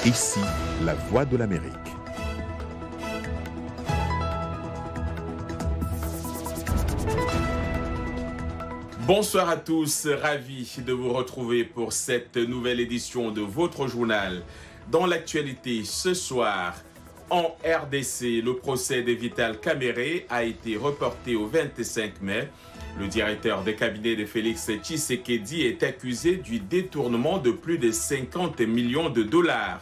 Ici, la voix de l'Amérique. Bonsoir à tous, ravi de vous retrouver pour cette nouvelle édition de votre journal. Dans l'actualité, ce soir, en RDC, le procès de Vital Kamerhe a été reporté au 25 mai. Le directeur de cabinet de Félix Tshisekedi est accusé du détournement de plus de 50 millions de dollars.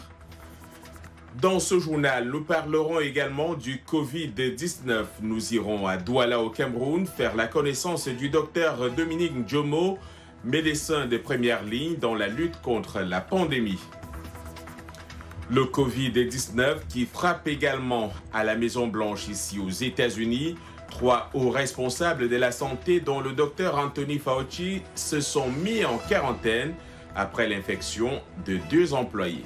Dans ce journal, nous parlerons également du Covid-19. Nous irons à Douala au Cameroun faire la connaissance du docteur Dominique Ndjomo, médecin de première ligne dans la lutte contre la pandémie. Le Covid-19 qui frappe également à la Maison-Blanche ici aux États-Unis. 3 hauts responsables de la santé dont le docteur Anthony Fauci se sont mis en quarantaine après l'infection de 2 employés.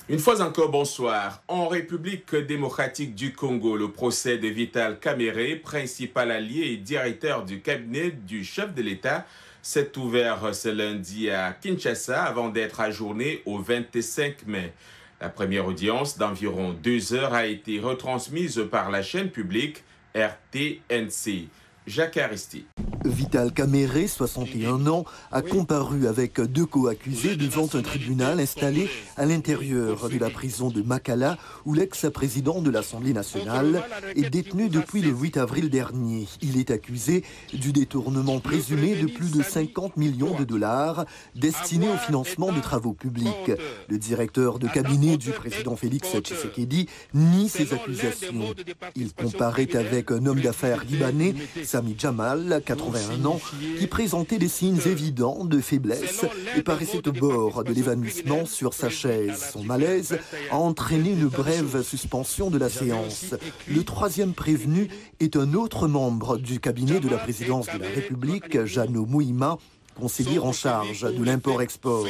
Une fois encore, bonsoir. En République démocratique du Congo, le procès de Vital Kamerhe, principal allié et directeur du cabinet du chef de l'État, s'est ouvert ce lundi à Kinshasa avant d'être ajourné au 25 mai. La première audience d'environ 2 heures a été retransmise par la chaîne publique RTNC. Jacques Aristide. Vital Kamerhe, 61 ans, a comparu avec 2 co-accusés devant un tribunal installé à l'intérieur de la prison de Makala, où l'ex-président de l'Assemblée nationale est détenu depuis le 8 avril dernier. Il est accusé du détournement présumé de plus de 50 millions de dollars destinés au financement de travaux publics. Le directeur de cabinet du président Félix Tshisekedi nie ces accusations. Il comparaît avec un homme d'affaires libanais, Sami Jamal, 81 ans, qui présentait des signes évidents de faiblesse et paraissait au bord de l'évanouissement sur sa chaise. Son malaise a entraîné une brève suspension de la séance. Le 3e prévenu est un autre membre du cabinet de la présidence de la République, Jeannot Mouima, conseiller en charge de l'import-export.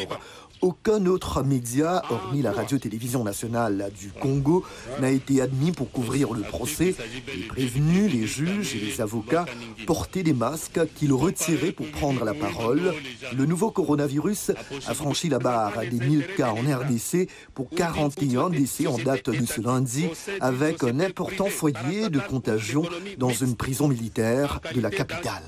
Aucun autre média, hormis la radio-télévision nationale du Congo, n'a été admis pour couvrir le procès. Les prévenus, les juges et les avocats portaient des masques qu'ils retiraient pour prendre la parole. Le nouveau coronavirus a franchi la barre des 1000 cas en RDC pour 41 décès en date de ce lundi, avec un important foyer de contagion dans une prison militaire de la capitale.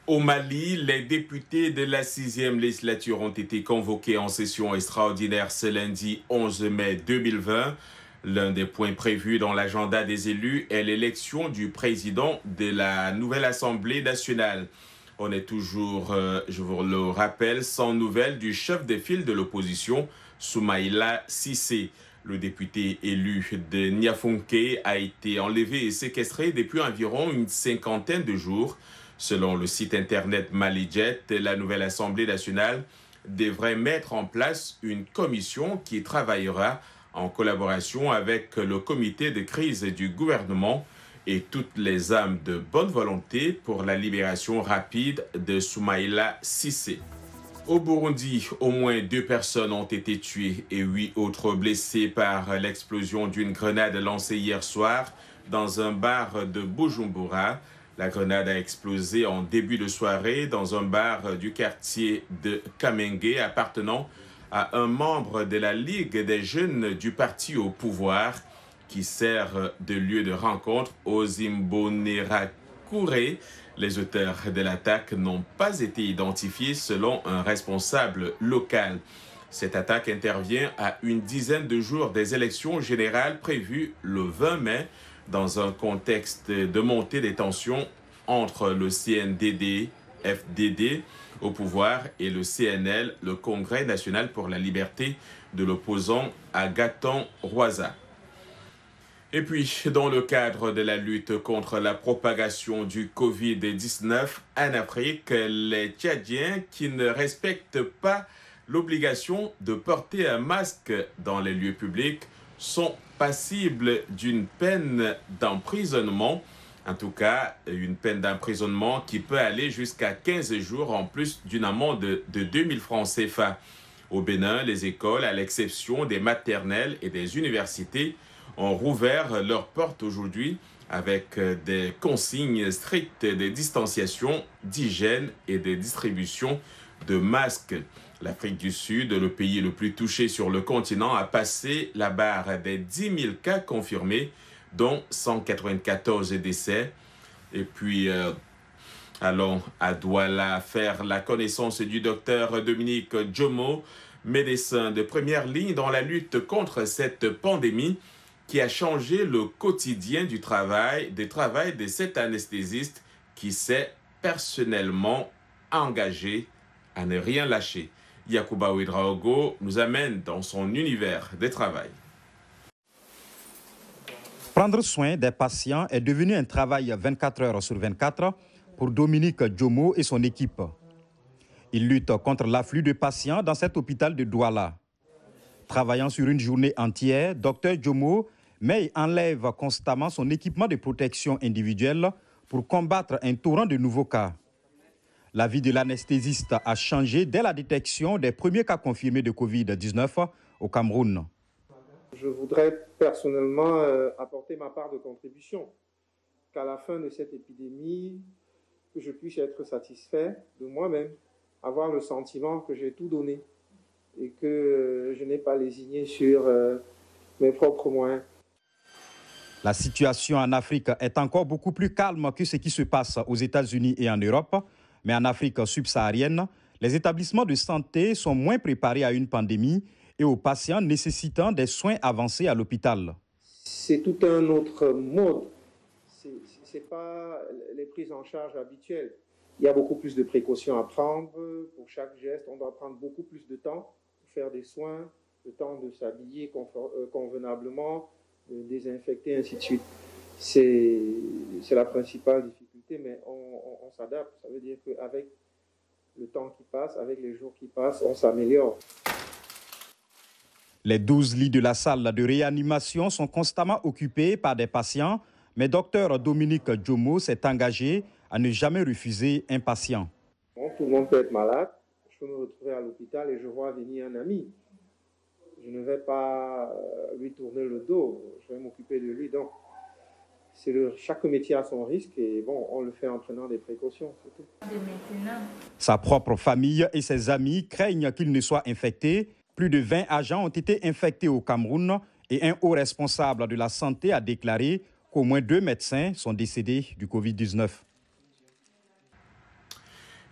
Au Mali, les députés de la 6e législature ont été convoqués en session extraordinaire ce lundi 11 mai 2020. L'un des points prévus dans l'agenda des élus est l'élection du président de la nouvelle Assemblée nationale. On est toujours, je vous le rappelle, sans nouvelles du chef de file de l'opposition, Soumaïla Cissé. Le député élu de Niafunké a été enlevé et séquestré depuis environ une 50aine de jours. Selon le site internet Malijet, la nouvelle Assemblée nationale devrait mettre en place une commission qui travaillera en collaboration avec le comité de crise du gouvernement et toutes les âmes de bonne volonté pour la libération rapide de Soumaïla Cissé. Au Burundi, au moins 2 personnes ont été tuées et 8 autres blessées par l'explosion d'une grenade lancée hier soir dans un bar de Bujumbura. La grenade a explosé en début de soirée dans un bar du quartier de Kamenge appartenant à un membre de la Ligue des jeunes du parti au pouvoir qui sert de lieu de rencontre aux Imbonerakure. Les auteurs de l'attaque n'ont pas été identifiés selon un responsable local. Cette attaque intervient à une dizaine de jours des élections générales prévues le 20 mai dans un contexte de montée des tensions entre le CNDD-FDD au pouvoir et le CNL, le Congrès national pour la liberté de l'opposant Agathon Rwasa. Et puis, dans le cadre de la lutte contre la propagation du Covid-19 en Afrique, les Tchadiens qui ne respectent pas l'obligation de porter un masque dans les lieux publics sont passibles d'une peine d'emprisonnement. En tout cas, une peine d'emprisonnement qui peut aller jusqu'à 15 jours en plus d'une amende de 2000 francs CFA. Au Bénin, les écoles, à l'exception des maternelles et des universités, ont rouvert leurs portes aujourd'hui avec des consignes strictes de distanciation, d'hygiène et de distribution de masques. L'Afrique du Sud, le pays le plus touché sur le continent, a passé la barre des 10 000 cas confirmés, dont 194 décès. Et puis, allons à Douala faire la connaissance du docteur Dominique Djomo, médecin de première ligne dans la lutte contre cette pandémie qui a changé le quotidien du travail de cet anesthésiste qui s'est personnellement engagé à ne rien lâcher. Yacouba Ouedraogo nous amène dans son univers de travail. Prendre soin des patients est devenu un travail 24 heures sur 24 pour Dominique Djomo et son équipe. Il lutte contre l'afflux de patients dans cet hôpital de Douala. Travaillant sur une journée entière, Dr Djomo met et enlève constamment son équipement de protection individuelle pour combattre un torrent de nouveaux cas. La vie de l'anesthésiste a changé dès la détection des premiers cas confirmés de Covid-19 au Cameroun. Je voudrais personnellement apporter ma part de contribution, qu'à la fin de cette épidémie, que je puisse être satisfait de moi-même, avoir le sentiment que j'ai tout donné et que je n'ai pas lésiné sur mes propres moyens. La situation en Afrique est encore beaucoup plus calme que ce qui se passe aux États-Unis et en Europe, mais en Afrique subsaharienne, les établissements de santé sont moins préparés à une pandémie et aux patients nécessitant des soins avancés à l'hôpital. C'est tout un autre mode. Ce n'est pas les prises en charge habituelles. Il y a beaucoup plus de précautions à prendre. Pour chaque geste, on doit prendre beaucoup plus de temps pour faire des soins, le temps de s'habiller convenablement, de désinfecter, ainsi de suite. C'est la principale difficulté, mais on s'adapte. Ça veut dire qu'avec le temps qui passe, avec les jours qui passent, on s'améliore. Les 12 lits de la salle de réanimation sont constamment occupés par des patients, mais Dr Dominique Djomo s'est engagé à ne jamais refuser un patient. Bon, tout le monde peut être malade. Je peux me retrouver à l'hôpital et je vois venir un ami. Je ne vais pas lui tourner le dos, je vais m'occuper de lui. Donc, chaque métier a son risque et bon, on le fait en prenant des précautions. C'est tout. Sa propre famille et ses amis craignent qu'il ne soit infecté. Plus de 20 agents ont été infectés au Cameroun et un haut responsable de la santé a déclaré qu'au moins 2 médecins sont décédés du Covid-19.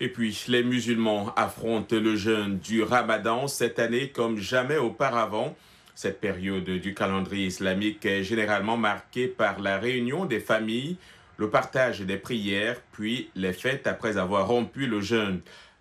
Et puis, les musulmans affrontent le jeûne du Ramadan cette année comme jamais auparavant. Cette période du calendrier islamique est généralement marquée par la réunion des familles, le partage des prières, puis les fêtes après avoir rompu le jeûne.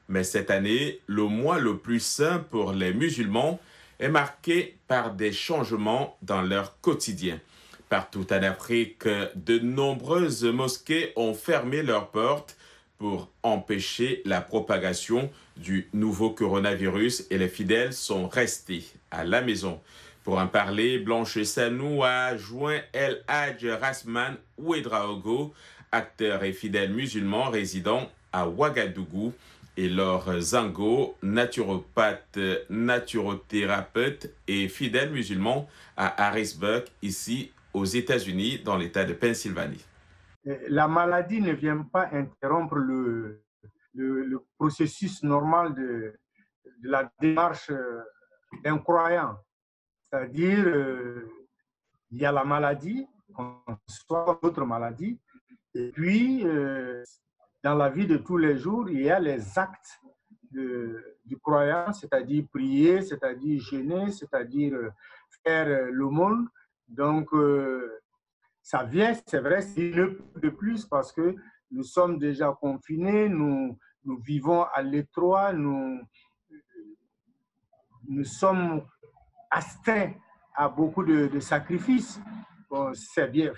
Mais cette année, le mois le plus saint pour les musulmans est marqué par des changements dans leur quotidien. Partout en Afrique, de nombreuses mosquées ont fermé leurs portes pour empêcher la propagation du nouveau coronavirus et les fidèles sont restés à la maison. Pour en parler, Blanche Sanou a joint El Hadj Rasman Ouedraogo, acteur et fidèle musulman résidant à Ouagadougou, et Laure Zango, naturopathe, naturothérapeute et fidèle musulman à Harrisburg, ici aux États-Unis, dans l'État de Pennsylvanie. La maladie ne vient pas interrompre le processus normal de la démarche d'un croyant. C'est-à-dire, il y a la maladie, soit d'autres maladies, et puis, dans la vie de tous les jours, il y a les actes du croyant, c'est-à-dire prier, c'est-à-dire jeûner, c'est-à-dire faire l'aumône. Donc, ça vient, c'est vrai, c'est de plus parce que nous sommes déjà confinés, nous vivons à l'étroit, nous sommes astreints à beaucoup de sacrifices. Bon, c'est bien,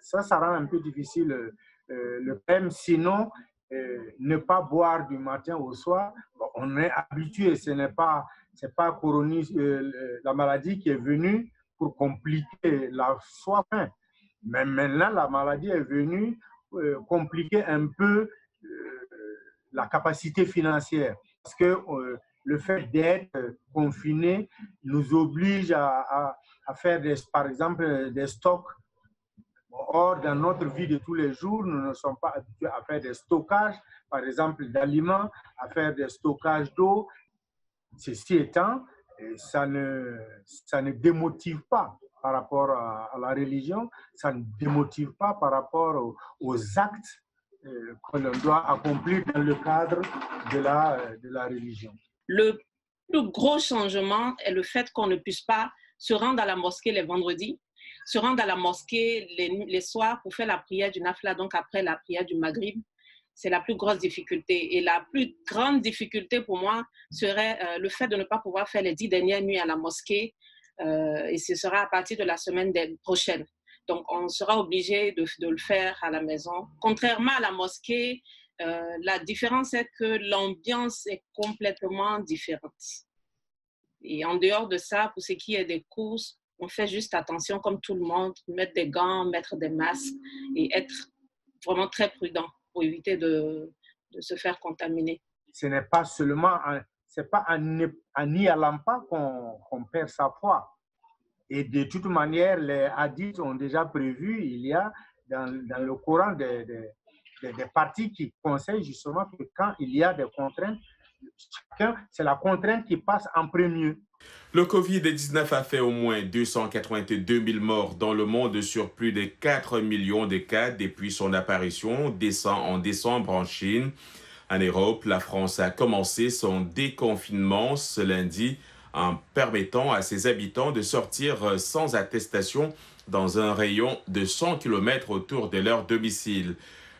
ça rend un peu difficile le thème. Sinon, ne pas boire du matin au soir, bon, on est habitué, c'est pas la maladie qui est venue pour compliquer la soif. Mais maintenant, la maladie est venue compliquer un peu la capacité financière. Parce que le fait d'être confiné nous oblige à faire, par exemple, des stocks. Or, dans notre vie de tous les jours, nous ne sommes pas habitués à faire des stockages, par exemple, d'aliments, à faire des stockages d'eau. Ceci étant, ça ne démotive pas par rapport à la religion, ça ne démotive pas par rapport aux actes que l'on doit accomplir dans le cadre de la religion. Le plus gros changement est le fait qu'on ne puisse pas se rendre à la mosquée les vendredis, se rendre à la mosquée les soirs pour faire la prière du nafla, donc après la prière du maghrib. C'est la plus grosse difficulté. Et la plus grande difficulté pour moi serait le fait de ne pas pouvoir faire les 10 dernières nuits à la mosquée. Et ce sera à partir de la semaine prochaine. Donc, on sera obligé de le faire à la maison. Contrairement à la mosquée, la différence est que l'ambiance est complètement différente. Et en dehors de ça, pour ce qui est des courses, on fait juste attention comme tout le monde, mettre des gants, mettre des masques et être vraiment très prudent pour éviter de se faire contaminer. Ce n'est pas seulement en y allant pas qu'on perd sa foi. Et de toute manière, les hadiths ont déjà prévu, il y a dans le Coran des parties qui conseillent justement que quand il y a des contraintes, c'est la contrainte qui passe en premier. Le Covid-19 a fait au moins 282 000 morts dans le monde sur plus de 4 millions de cas depuis son apparition en décembre en Chine. En Europe, la France a commencé son déconfinement ce lundi en permettant à ses habitants de sortir sans attestation dans un rayon de 100 km autour de leur domicile.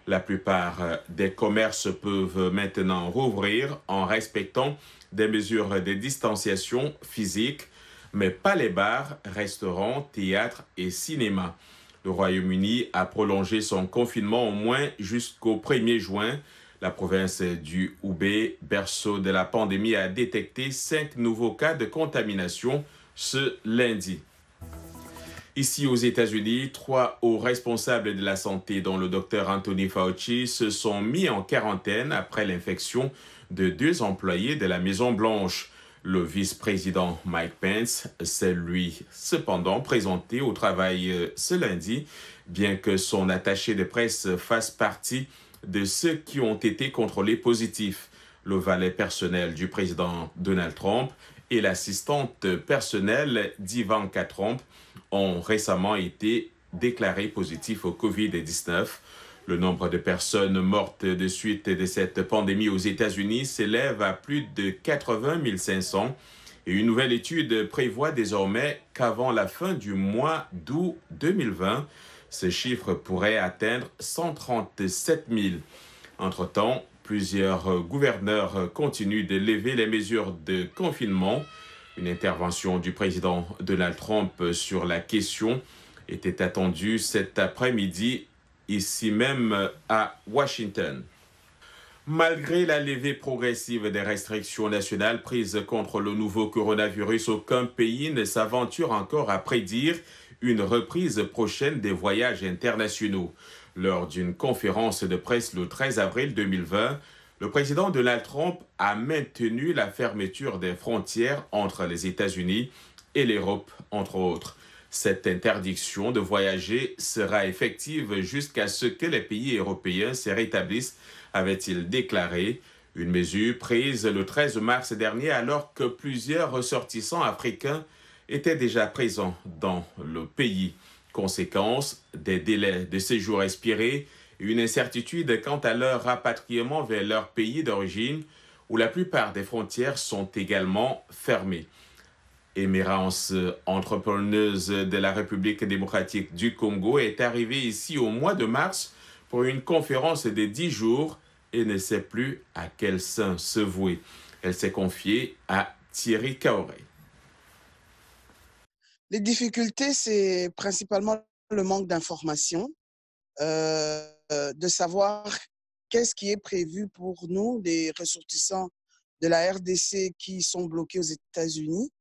La plupart des commerces peuvent maintenant rouvrir en respectant des mesures de distanciation physique, mais pas les bars, restaurants, théâtres et cinémas. Le Royaume-Uni a prolongé son confinement au moins jusqu'au 1er juin. La province du Hubei, berceau de la pandémie, a détecté 5 nouveaux cas de contamination ce lundi. Ici aux États-Unis, 3 hauts responsables de la santé, dont le docteur Anthony Fauci, se sont mis en quarantaine après l'infection de 2 employés de la Maison-Blanche. Le vice-président Mike Pence s'est lui cependant présenté au travail ce lundi, bien que son attaché de presse fasse partie de ceux qui ont été contrôlés positifs. Le valet personnel du président Donald Trump et l'assistante personnelle d'Ivanka Trump ont récemment été déclarés positifs au Covid-19. Le nombre de personnes mortes de suite de cette pandémie aux États-Unis s'élève à plus de 80 500 et une nouvelle étude prévoit désormais qu'avant la fin du mois d'août 2020, ce chiffre pourrait atteindre 137 000. Entre-temps, plusieurs gouverneurs continuent de lever les mesures de confinement. Une intervention du président Donald Trump sur la question était attendue cet après-midi, ici même à Washington. Malgré la levée progressive des restrictions nationales prises contre le nouveau coronavirus, aucun pays ne s'aventure encore à prédire une reprise prochaine des voyages internationaux. Lors d'une conférence de presse le 13 avril 2020, le président Donald Trump a maintenu la fermeture des frontières entre les États-Unis et l'Europe, entre autres. Cette interdiction de voyager sera effective jusqu'à ce que les pays européens se rétablissent, avait-il déclaré. Une mesure prise le 13 mars dernier alors que plusieurs ressortissants africains étaient déjà présents dans le pays. Conséquence, des délais de séjour expirés et une incertitude quant à leur rapatriement vers leur pays d'origine où la plupart des frontières sont également fermées. Émérance entrepreneuse de la République démocratique du Congo est arrivée ici au mois de mars pour une conférence de 10 jours et ne sait plus à quel saint se vouer. Elle s'est confiée à Thierry Kaoré. Les difficultés, c'est principalement le manque d'informations, de savoir qu'est-ce qui est prévu pour nous, les ressortissants de la RDC qui sont bloqués aux États-Unis.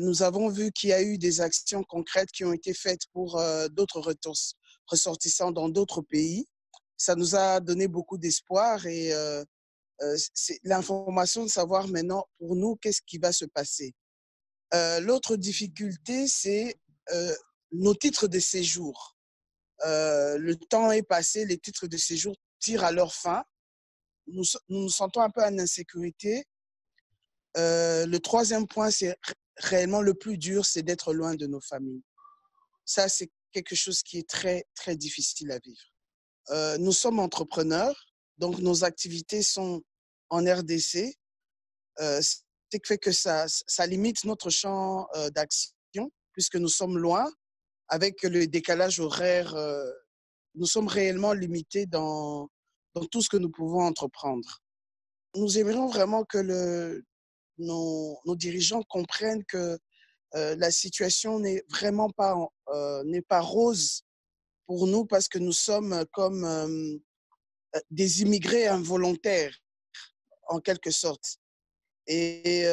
Nous avons vu qu'il y a eu des actions concrètes qui ont été faites pour d'autres ressortissants dans d'autres pays. Ça nous a donné beaucoup d'espoir et c'est l'information de savoir maintenant pour nous qu'est-ce qui va se passer. L'autre difficulté, c'est nos titres de séjour. Le temps est passé, les titres de séjour tirent à leur fin. Nous nous sentons un peu en insécurité. Le troisième point, c'est réellement le plus dur, c'est d'être loin de nos familles. Ça, c'est quelque chose qui est très, très difficile à vivre. Nous sommes entrepreneurs, donc nos activités sont en RDC. Ce qui fait que ça limite notre champ d'action, puisque nous sommes loin. Avec le décalage horaire, nous sommes réellement limités dans tout ce que nous pouvons entreprendre. Nous aimerions vraiment que nos dirigeants comprennent que la situation n'est vraiment pas, n'est pas rose pour nous parce que nous sommes comme des immigrés involontaires, en quelque sorte. Et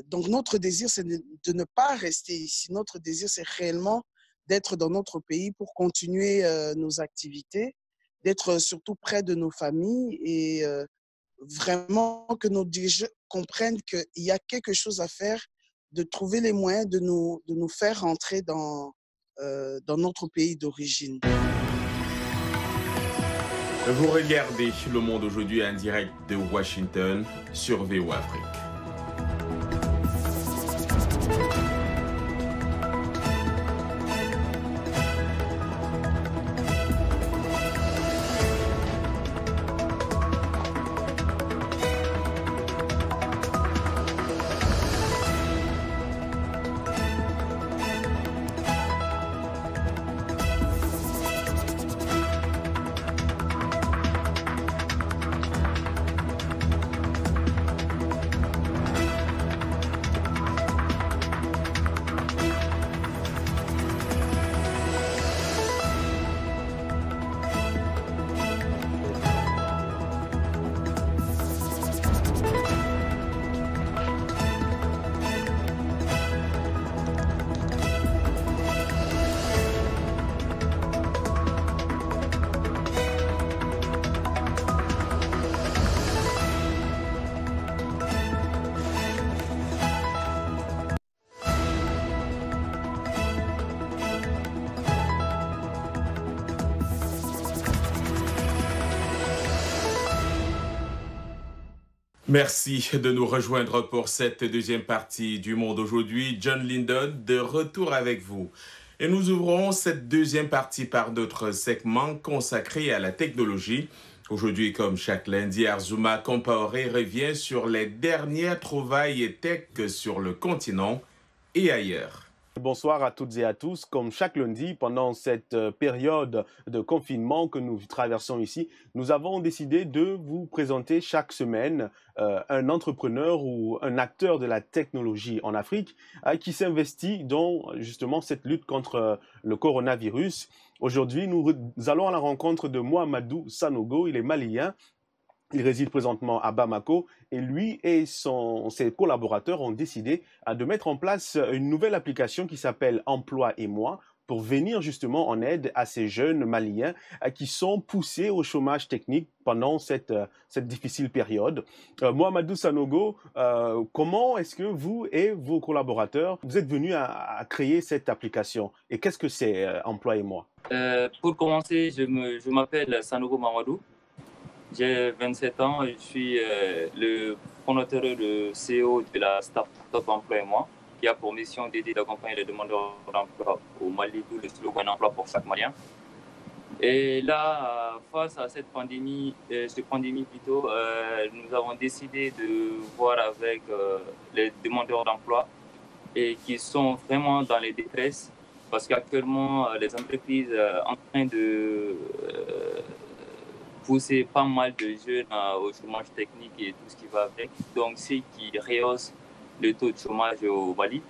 donc, notre désir, c'est de ne pas rester ici. Notre désir, c'est réellement d'être dans notre pays pour continuer nos activités, d'être surtout près de nos familles et vraiment que nos dirigeants comprennent qu'il y a quelque chose à faire, de trouver les moyens de nous faire rentrer dans notre pays d'origine. Vous regardez Le Monde aujourd'hui en direct de Washington sur VOA Afrique. Merci de nous rejoindre pour cette deuxième partie du Monde aujourd'hui. John Lyndon, de retour avec vous. Et nous ouvrons cette deuxième partie par notre segment consacré à la technologie. Aujourd'hui, comme chaque lundi, Arzuma Compaoré revient sur les dernières trouvailles tech sur le continent et ailleurs. Bonsoir à toutes et à tous. Comme chaque lundi, pendant cette période de confinement que nous traversons ici, nous avons décidé de vous présenter chaque semaine un entrepreneur ou un acteur de la technologie en Afrique qui s'investit dans justement cette lutte contre le coronavirus. Aujourd'hui, nous allons à la rencontre de Mohamedou Sanogo. Il est malien. Il réside présentement à Bamako et lui et ses collaborateurs ont décidé de mettre en place une nouvelle application qui s'appelle Emploi et moi pour venir justement en aide à ces jeunes Maliens qui sont poussés au chômage technique pendant cette difficile période. Mohamedou Sanogo, comment est-ce que vous et vos collaborateurs, vous êtes venus à créer cette application et qu'est-ce que c'est Emploi et moi? Pour commencer, je m'appelle Sanogo Mamadou. J'ai 27 ans et je suis le fondateur et le CEO de la start-up Emploi et moi, qui a pour mission d'aider d'accompagner les demandeurs d'emploi au Mali, d'où le slogan emploi pour chaque Malien. Et là, face à cette pandémie, nous avons décidé de voir avec les demandeurs d'emploi et qui sont vraiment dans les détresses parce qu'actuellement, les entreprises sont en train de pousser pas mal de jeunes au chômage technique et tout ce qui va avec. Donc, c'est qui rehausse le taux de chômage au Mali.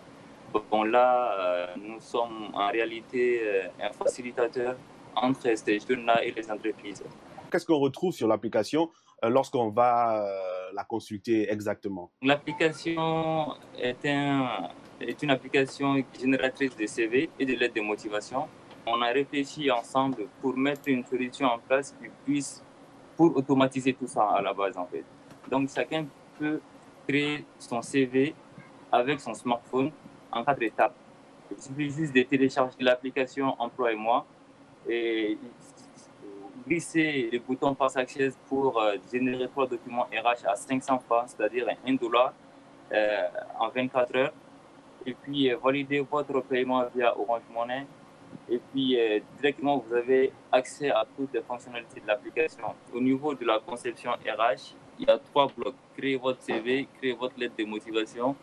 Bon, là, nous sommes en réalité un facilitateur entre ces jeunes-là et les entreprises. Qu'est-ce qu'on retrouve sur l'application lorsqu'on va la consulter exactement? L'application est une application génératrice de CV et de lettres de motivation. On a réfléchi ensemble pour mettre une solution en place qui puisse pour automatiser tout ça à la base en fait. Donc chacun peut créer son CV avec son smartphone en 4 étapes. Il suffit juste de télécharger l'application Emploi et moi et glisser le bouton Passage pour générer 3 documents RH à 500 francs, c'est-à-dire $1 en 24 heures. Et puis valider votre paiement via Orange Money. Et puis directement, vous avez accès à toutes les fonctionnalités de l'application. Au niveau de la conception RH, il y a 3 blocs. Créer votre CV, créer votre lettre de motivation,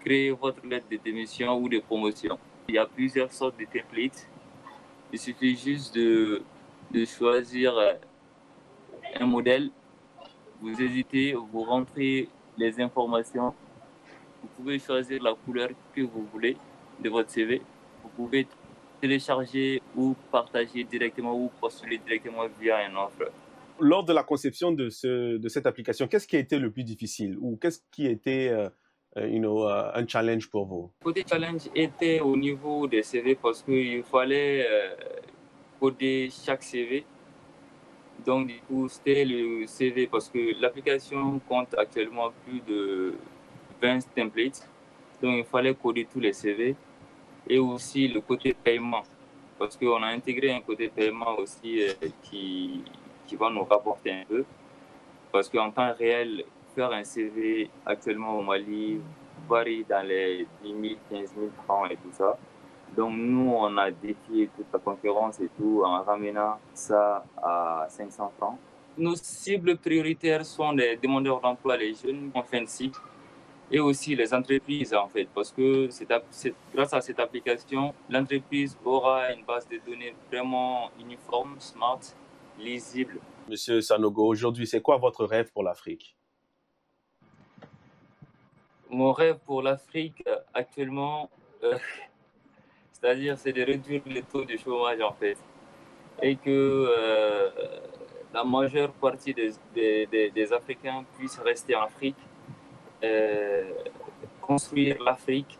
créer votre lettre de démission ou de promotion. Il y a plusieurs sortes de templates. Il suffit juste de choisir un modèle. Vous hésitez, vous rentrez les informations. Vous pouvez choisir la couleur que vous voulez de votre CV. Vous pouvez télécharger ou partager directement ou postuler directement via un offre. Lors de la conception de cette application, qu'est-ce qui a été le plus difficile ou qu'est-ce qui était un challenge pour vous? Le côté challenge était au niveau des CV parce qu'il fallait coder chaque CV. Donc du coup, c'était le CV parce que l'application compte actuellement plus de 20 templates. Donc il fallait coder tous les CV. Et aussi le côté paiement, parce qu'on a intégré un côté paiement aussi qui va nous rapporter un peu. Parce qu'en temps réel, faire un CV actuellement au Mali varie dans les 10 000, 15 000 francs et tout ça. Donc nous, on a défié toute la concurrence et tout en ramenant ça à 500 francs. Nos cibles prioritaires sont les demandeurs d'emploi, les jeunes en fin de cycle. Et aussi les entreprises, en fait, parce que grâce à cette application, l'entreprise aura une base de données vraiment uniforme, smart, lisible. Monsieur Sanogo, aujourd'hui, c'est quoi votre rêve pour l'Afrique? Mon rêve pour l'Afrique, actuellement, c'est-à-dire, c'est de réduire le taux de chômage, en fait. Et que la majeure partie des Africains puissent rester en Afrique. Construire l'Afrique.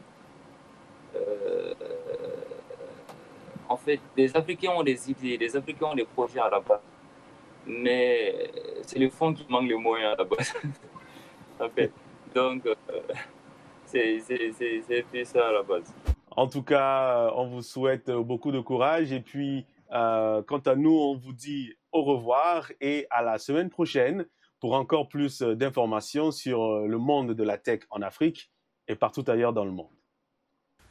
En fait, les Africains ont des idées, les Africains ont des projets à la base. Mais c'est le fond qui manque les moyens à la base. En fait. Donc, c'est ça à la base. En tout cas, on vous souhaite beaucoup de courage. Et puis, quant à nous, on vous dit au revoir et à la semaine prochaine pour encore plus d'informations sur le monde de la tech en Afrique et partout ailleurs dans le monde.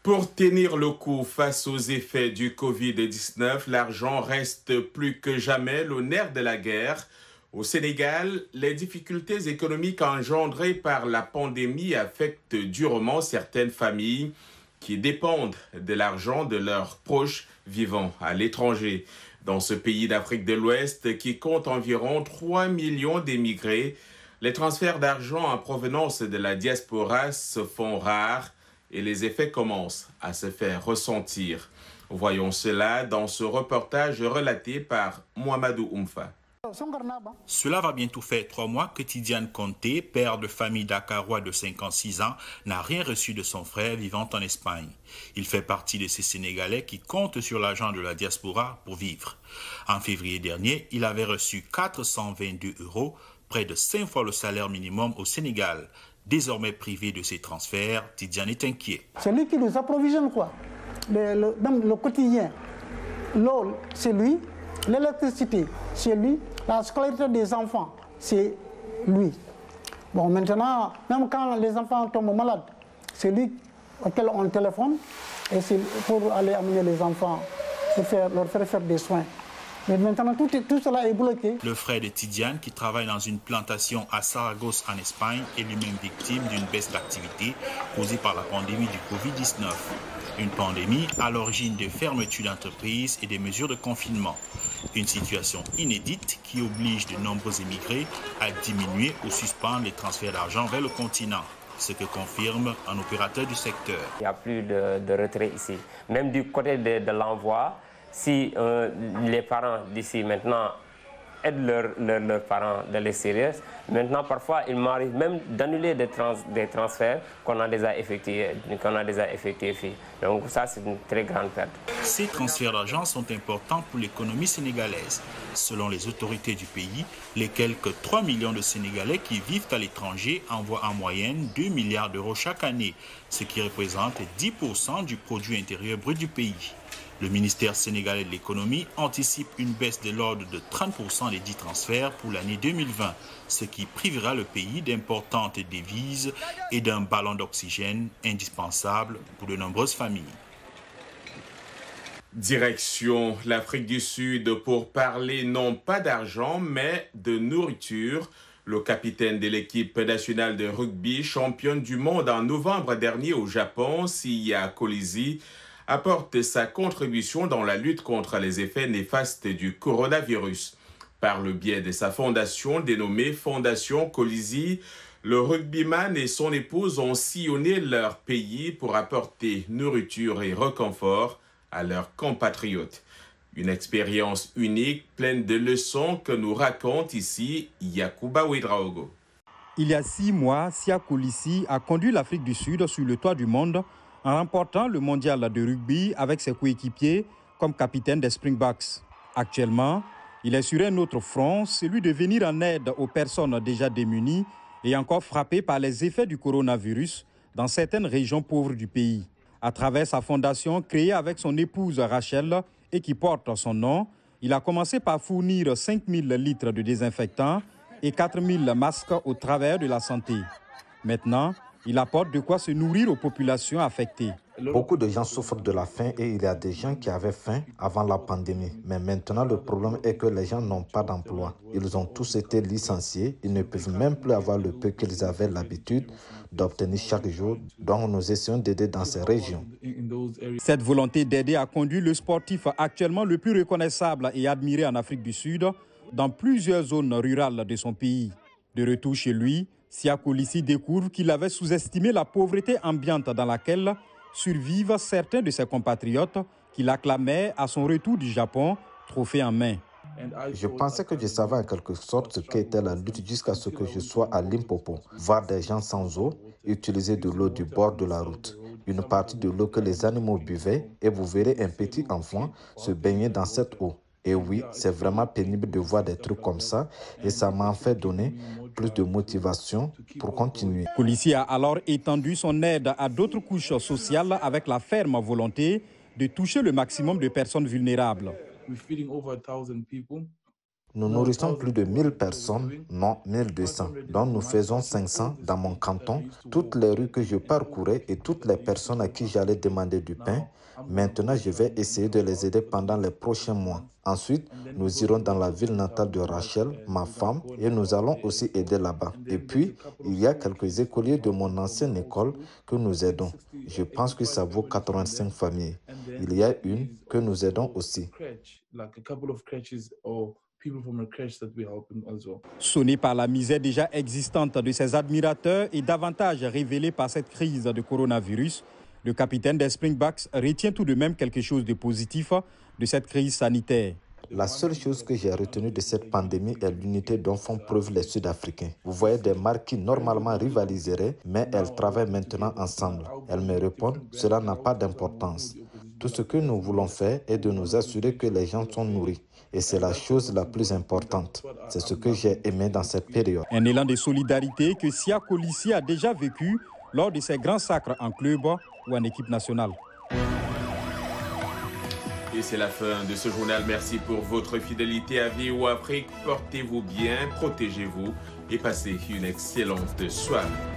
Pour tenir le coup face aux effets du Covid-19, l'argent reste plus que jamais le nerf de la guerre. Au Sénégal, les difficultés économiques engendrées par la pandémie affectent durement certaines familles qui dépendent de l'argent de leurs proches vivant à l'étranger. Dans ce pays d'Afrique de l'Ouest qui compte environ 3 millions d'émigrés, les transferts d'argent en provenance de la diaspora se font rares et les effets commencent à se faire ressentir. Voyons cela dans ce reportage relaté par Mohamedou Oumfa. Cela va bientôt faire 3 mois que Tidiane Conté, père de famille dakarois de 56 ans, n'a rien reçu de son frère vivant en Espagne. Il fait partie de ces Sénégalais qui comptent sur l'argent de la diaspora pour vivre. En février dernier, il avait reçu 422 €, près de 5 fois le salaire minimum au Sénégal. Désormais privé de ces transferts, Tidiane est inquiet. C'est lui qui nous approvisionne quoi, le quotidien. L'eau, c'est lui. L'électricité, c'est lui. La scolarité des enfants, c'est lui. Bon, maintenant, même quand les enfants tombent malades, c'est lui auquel on téléphone et c'est pour aller amener les enfants, pour leur faire des soins. Mais maintenant, tout cela est bloqué. Le frère de Tidiane, qui travaille dans une plantation à Saragosse en Espagne, est lui-même victime d'une baisse d'activité causée par la pandémie du Covid-19. Une pandémie à l'origine de fermetures d'entreprises et des mesures de confinement. Une situation inédite qui oblige de nombreux émigrés à diminuer ou suspendre les transferts d'argent vers le continent, ce que confirme un opérateur du secteur. Il n'y a plus de retrait ici. Même du côté de l'envoi, si les parents d'ici maintenant aident leurs parents de l'extérieur. Maintenant, parfois, il m'arrive même d'annuler des transferts qu'on a déjà effectués. Donc ça, c'est une très grande perte. Ces transferts d'argent sont importants pour l'économie sénégalaise. Selon les autorités du pays, les quelques 3 millions de Sénégalais qui vivent à l'étranger envoient en moyenne 2 milliards d'euros chaque année, ce qui représente 10% du produit intérieur brut du pays. Le ministère sénégalais de l'économie anticipe une baisse de l'ordre de 30% des dits transferts pour l'année 2020, ce qui privera le pays d'importantes devises et d'un ballon d'oxygène indispensable pour de nombreuses familles. Direction l'Afrique du Sud pour parler non pas d'argent mais de nourriture. Le capitaine de l'équipe nationale de rugby, championne du monde en novembre dernier au Japon, Siya Kolisi, apporte sa contribution dans la lutte contre les effets néfastes du coronavirus. Par le biais de sa fondation dénommée Fondation Kolisi, le rugbyman et son épouse ont sillonné leur pays pour apporter nourriture et réconfort à leurs compatriotes. Une expérience unique, pleine de leçons que nous raconte ici Yacouba Ouedraogo. Il y a 6 mois, Siya Kolisi a conduit l'Afrique du Sud sur le toit du monde en remportant le mondial de rugby avec ses coéquipiers comme capitaine des Springboks. Actuellement, il est sur un autre front, celui de venir en aide aux personnes déjà démunies et encore frappées par les effets du coronavirus dans certaines régions pauvres du pays. À travers sa fondation créée avec son épouse Rachel et qui porte son nom, il a commencé par fournir 5000 litres de désinfectants et 4000 masques au travers de la santé. Maintenant, il apporte de quoi se nourrir aux populations affectées. Beaucoup de gens souffrent de la faim et il y a des gens qui avaient faim avant la pandémie. Mais maintenant, le problème est que les gens n'ont pas d'emploi. Ils ont tous été licenciés. Ils ne peuvent même plus avoir le peu qu'ils avaient l'habitude d'obtenir chaque jour. Donc, nous essayons d'aider dans ces régions. Cette volonté d'aider a conduit le sportif actuellement le plus reconnaissable et admiré en Afrique du Sud dans plusieurs zones rurales de son pays. De retour chez lui, Siya Kolisi découvre qu'il avait sous-estimé la pauvreté ambiante dans laquelle survivent certains de ses compatriotes qui l'acclamaient à son retour du Japon, trophée en main. Je pensais que je savais en quelque sorte ce qu'était la lutte jusqu'à ce que je sois à Limpopo. Voir des gens sans eau, utiliser de l'eau du bord de la route. Une partie de l'eau que les animaux buvaient et vous verrez un petit enfant se baigner dans cette eau. Et oui, c'est vraiment pénible de voir des trucs comme ça et ça m'a fait donner plus de motivation pour continuer. Kolisi a alors étendu son aide à d'autres couches sociales avec la ferme volonté de toucher le maximum de personnes vulnérables. Nous nourrissons plus de 1000 personnes, non 1200, dont nous faisons 500 dans mon canton. Toutes les rues que je parcourais et toutes les personnes à qui j'allais demander du pain, maintenant je vais essayer de les aider pendant les prochains mois. Ensuite, nous irons dans la ville natale de Rachel, ma femme, et nous allons aussi aider là-bas. Et puis, il y a quelques écoliers de mon ancienne école que nous aidons. Je pense que ça vaut 85 familles. Il y a une que nous aidons aussi. Sonné par la misère déjà existante de ses admirateurs et davantage révélée par cette crise de coronavirus, le capitaine des Springboks retient tout de même quelque chose de positif de cette crise sanitaire. La seule chose que j'ai retenue de cette pandémie est l'unité dont font preuve les Sud-Africains. Vous voyez des marques qui normalement rivaliseraient, mais elles travaillent maintenant ensemble. Elles me répondent, cela n'a pas d'importance. Tout ce que nous voulons faire est de nous assurer que les gens sont nourris. Et c'est la chose la plus importante. C'est ce que j'ai aimé dans cette période. Un élan de solidarité que Siya Kolisi a déjà vécu lors de ses grands sacres en club ou en équipe nationale. Et c'est la fin de ce journal. Merci pour votre fidélité à VOA Afrique. Portez-vous bien, protégez-vous et passez une excellente soirée.